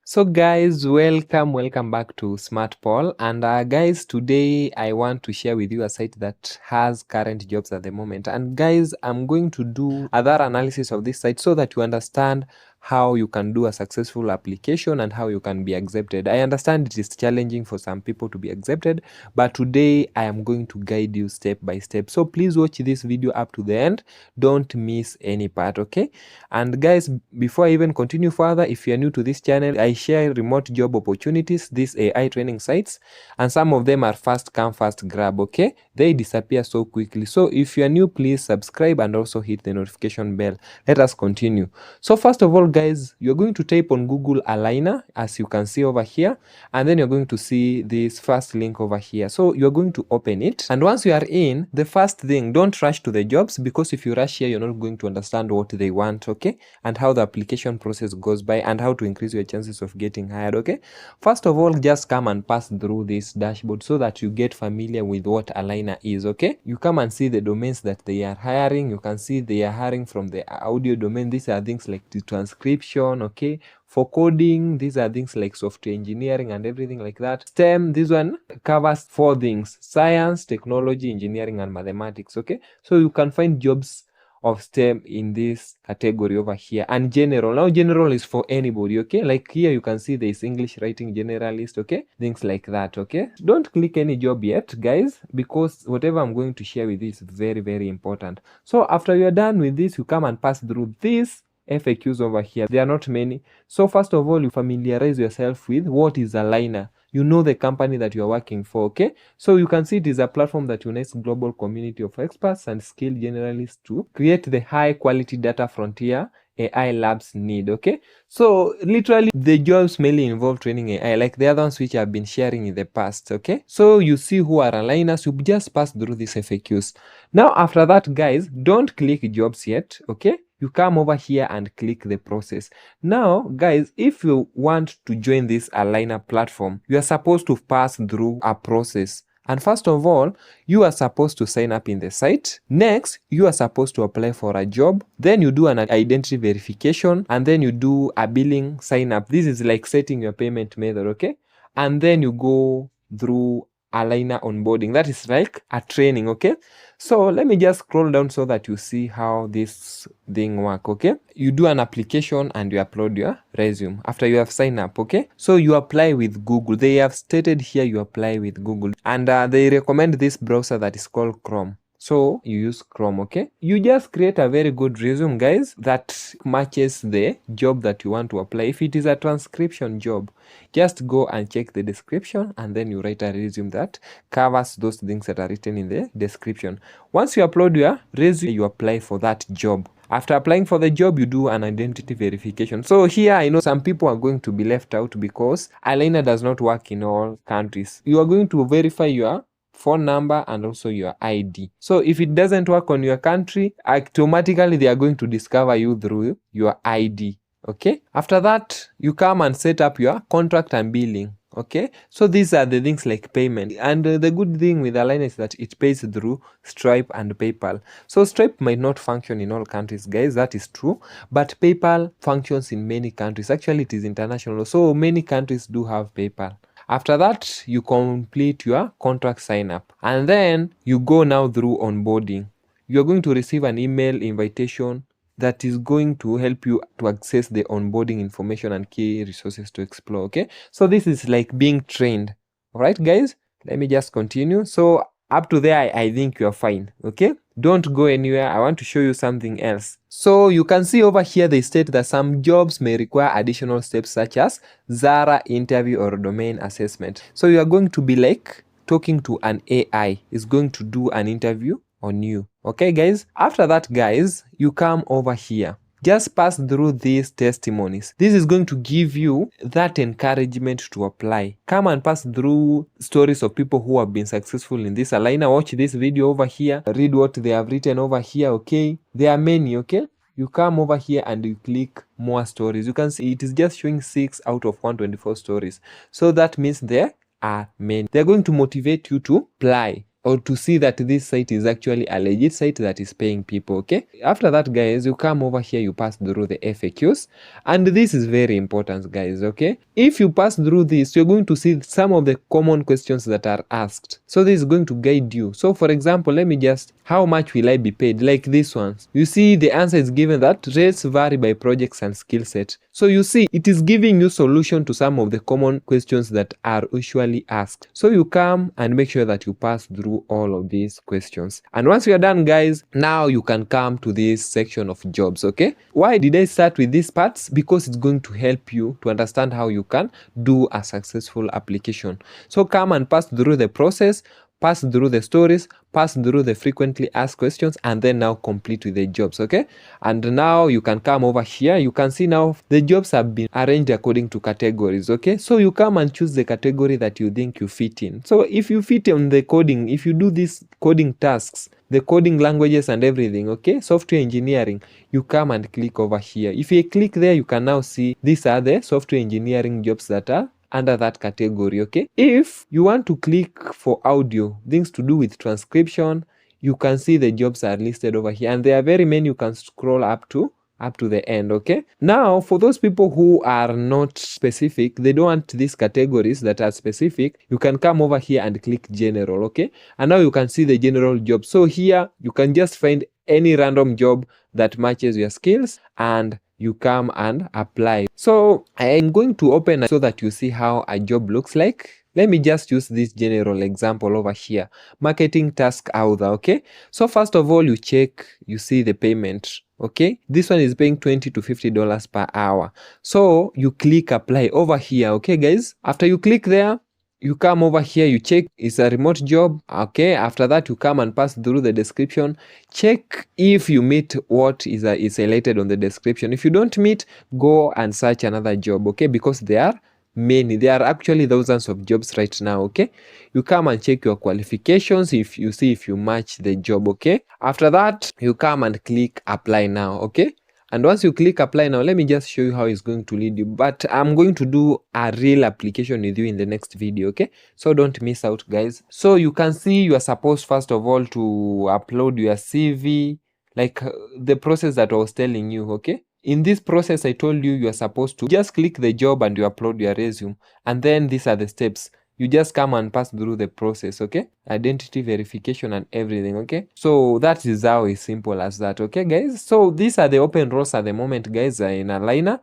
So guys, welcome back to Smart Poll. And guys, today I want to share with you a site that has current jobs at the moment. And guys, I'm going to do other analysis of this site so that you understand how you can do a successful application and how you can be accepted. I understand it is challenging for some people to be accepted, but today I am going to guide you step by step. So please watch this video up to the end. Don't miss any part, okay? And guys, before I even continue further, if you are new to this channel, I share remote job opportunities, these AI training sites, and some of them are fast come, fast grab, okay? They disappear so quickly. So if you are new, please subscribe and also hit the notification bell. Let us continue. So first of all, guys, you're going to type on Google Alignerr, as you can see over here, and then you're going to see this first link over here. So you're going to open it, and once you are in, the first thing, don't rush to the jobs, because if you rush here, you're not going to understand what they want, okay, and how the application process goes by and how to increase your chances of getting hired, okay? First of all, just come and pass through this dashboard so that you get familiar with what Alignerr is, okay? You come and see the domains that they are hiring. You can see they are hiring from the audio domain. These are things like the transcription, okay? For coding, these are things like software engineering and everything like that. STEM, this one covers 4 things: science, technology, engineering, and mathematics, okay? So you can find jobs of STEM in this category over here. And general, now general is for anybody, okay? Like here you can see there is English writing generalist, okay? Things like that, okay? Don't click any job yet, guys, because whatever I'm going to share with you is very, very important. So after you're done with this, you come and pass through this FAQs over here. There are not many. So first of all, you familiarize yourself with what is Alignerr. You know the company that you are working for, okay? So you can see it is a platform that unites global community of experts and skilled generalists to create the high quality data frontier AI labs need, okay? So literally the jobs mainly involve training AI, like the other ones which I've been sharing in the past, okay? So you see who are aligners, you just pass through these FAQs. Now after that, guys, don't click jobs yet, okay? You come over here and click the process. Now, guys, if you want to join this Alignerr platform, you are supposed to pass through a process. And first of all, you are supposed to sign up in the site. Next, you are supposed to apply for a job. Then you do an identity verification, and then you do a billing sign up. This is like setting your payment method, okay? And then you go through Alignerr onboarding. That is like a training, okay? So let me just scroll down so that you see how this thing work, okay? You do an application and you upload your resume after you have signed up, okay? So you apply with Google. They have stated here you apply with Google, and they recommend this browser that is called Chrome. So you use Chrome, okay? You just create a very good resume, guys, that matches the job that you want to apply. If it is a transcription job, just go and check the description, and then you write a resume that covers those things that are written in the description. Once you upload your resume, you apply for that job. After applying for the job, you do an identity verification. So here I know some people are going to be left out because Alignerr does not work in all countries. You are going to verify your phone number and also your ID. So if it doesn't work on your country, automatically they are going to discover you through your ID. Okay, after that you come and set up your contract and billing. Okay, so these are the things like payment, and the good thing with Alignerr is that it pays through Stripe and PayPal. So Stripe might not function in all countries, guys, that is true, but PayPal functions in many countries. Actually, it is international, so many countries do have PayPal. After that, you complete your contract sign up, and then you go now through onboarding. You're going to receive an email invitation that is going to help you to access the onboarding information and key resources to explore, okay? So this is like being trained. All right, guys, let me just continue. So up to there, I think you're fine, okay? Don't go anywhere. I want to show you something else. So you can see over here, they state that some jobs may require additional steps such as Zara interview or domain assessment. So you are going to be like talking to an AI. It's going to do an interview on you. Okay, guys? After that, guys, you come over here. Just pass through these testimonies. This is going to give you that encouragement to apply. Come and pass through stories of people who have been successful in this Alignerr. Watch this video over here. Read what they have written over here, okay? There are many, okay? You come over here and you click more stories. You can see it is just showing 6 out of 124 stories. So that means there are many. They're going to motivate you to apply. or to see that this site is actually a legit site that is paying people. Okay, after that, guys, you come over here, you pass through the FAQs, and this is very important, guys. Okay, if you pass through this, you're going to see some of the common questions that are asked, so this is going to guide you. So for example, let me just, how much will I be paid, like this one. You see the answer is given that rates vary by projects and skill set. So you see it is giving you solution to some of the common questions that are usually asked. So you come and make sure that you pass through all of these questions, and once you are done, guys, now you can come to this section of jobs. Okay, why did I start with these parts? Because it's going to help you to understand how you can do a successful application. So come and pass through the process, pass through the stories, pass through the frequently asked questions, and then now complete with the jobs. Okay, and now you can come over here. You can see now the jobs have been arranged according to categories. Okay, so you come and choose the category that you think you fit in. So if you fit on the coding, if you do these coding tasks, the coding languages and everything, okay, software engineering, you come and click over here. If you click there, you can now see these are the software engineering jobs that are under that category. Okay, if you want to click for audio, things to do with transcription, you can see the jobs are listed over here, and there are very many. You can scroll up to the end. Okay, now for those people who are not specific, they don't want these categories that are specific, you can come over here and click general. Okay, and now you can see the general job. So here you can just find any random job that matches your skills, and you come and apply. So I am going to open so that you see how a job looks like. Let me just use this general example over here, marketing task author. Okay, so first of all, you check, you see the payment. Okay, this one is paying $20 to $50 per hour. So you click apply over here. Okay, guys, after you click there, you come over here, you check it's a remote job. Okay, after that you come and pass through the description, check if you meet what is highlighted on the description. If you don't meet, go and search another job. Okay, because there are many, there are actually thousands of jobs right now. Okay, you come and check your qualifications, if you see if you match the job. Okay, after that you come and click apply now. Okay, and once you click apply now, let me just show you how it's going to lead you, but I'm going to do a real application with you in the next video. Okay, so don't miss out, guys. So you can see you are supposed first of all to upload your CV, like the process that I was telling you. Okay, in this process I told you are supposed to just click the job and you upload your resume, and then these are the steps. You just come and pass through the process. Okay, identity verification and everything. Okay, so that is how it's simple as that. Okay, guys, so these are the open roles at the moment, guys, in Alignerr.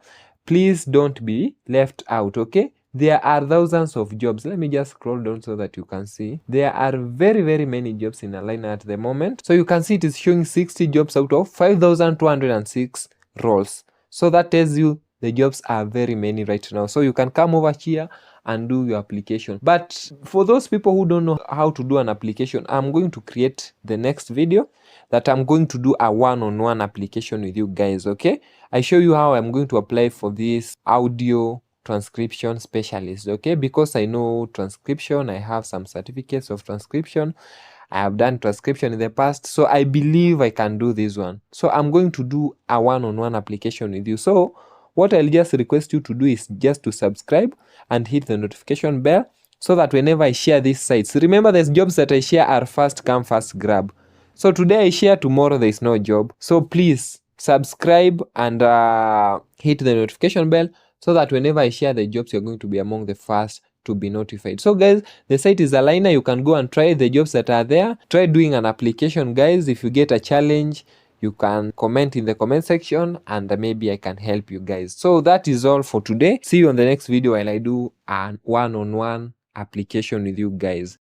Please don't be left out. Okay, there are thousands of jobs. Let me just scroll down so that you can see there are very many jobs in Alignerr at the moment. So you can see it is showing 60 jobs out of 5,206 roles. So that tells you the jobs are very many right now. So you can come over here and do your application. But for those people who don't know how to do an application, I'm going to create the next video that I'm going to do a one-on-one application with you guys. Okay, I show you how I'm going to apply for this audio transcription specialist. Okay, because I know transcription, I have some certificates of transcription, I have done transcription in the past, so I believe I can do this one. So I'm going to do a one-on-one application with you. So what I'll just request you to do is just to subscribe and hit the notification bell, so that whenever I share these sites, remember the jobs that I share are first come first grab. So today I share, tomorrow there is no job. So please subscribe and hit the notification bell, so that whenever I share the jobs, you're going to be among the first to be notified. So guys, the site is Alignerr. You can go and try the jobs that are there. Try doing an application, guys. If you get a challenge, you can comment in the comment section and maybe I can help you guys. So that is all for today. See you on the next video while I do a one-on-one application with you guys.